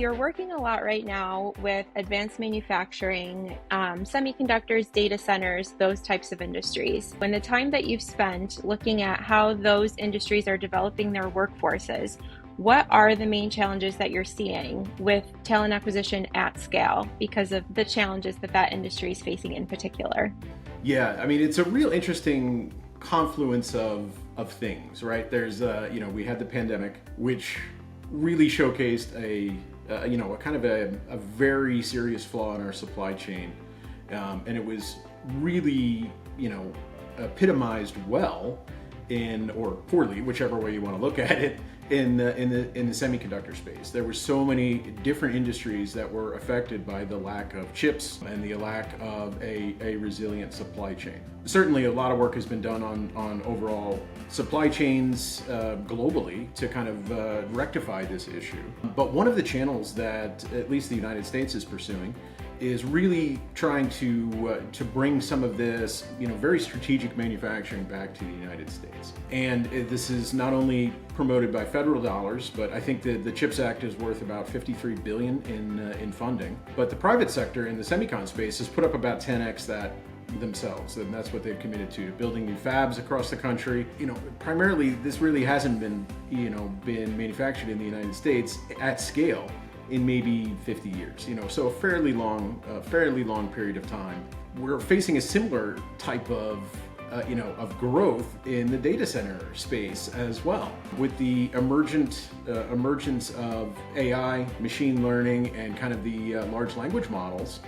you're working a lot right now with advanced manufacturing, semiconductors, data centers, those types of industries. When the time that you've spent looking at how those industries are developing their workforces, what are the main challenges that you're seeing with talent acquisition at scale because of the challenges that that industry is facing in particular? Yeah, I mean, it's a real interesting confluence of things, right? There's, we had the pandemic, which really showcased a kind of a very serious flaw in our supply chain, and it was really, epitomized well or poorly, whichever way you want to look at it, in the semiconductor space. There were so many different industries that were affected by the lack of chips and the lack of a resilient supply chain. Certainly a lot of work has been done on overall supply chains globally to kind of rectify this issue. But one of the channels that at least the United States is pursuing is really trying to bring some of this, very strategic manufacturing back to the United States. And this is not only promoted by federal dollars, but I think the CHIPS Act is worth about $53 billion in funding. But the private sector in the semicon space has put up about 10x that themselves, and that's what they've committed to building new fabs across the country. Primarily this really hasn't been manufactured in the United States at scale in maybe 50 years, so a fairly long period of time. We're facing a similar type of growth in the data center space as well, with the emergence of AI, machine learning, and kind of the large language models.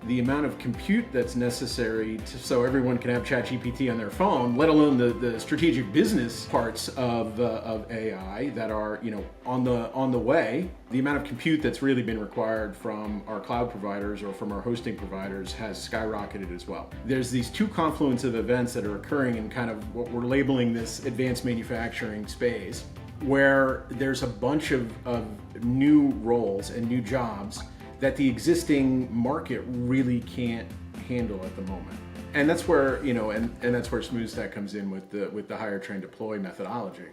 The amount of compute that's necessary so everyone can have ChatGPT on their phone, let alone the strategic business parts of AI that are on the way. The amount of compute that's really been required from our cloud providers or from our hosting providers has skyrocketed as well. There's these two confluence of events that are occurring in kind of what we're labeling this advanced manufacturing space, where there's a bunch of new roles and new jobs that the existing market really can't handle at the moment. And that's where, and that's where Smoothstack comes in with the hire, train, deploy methodology.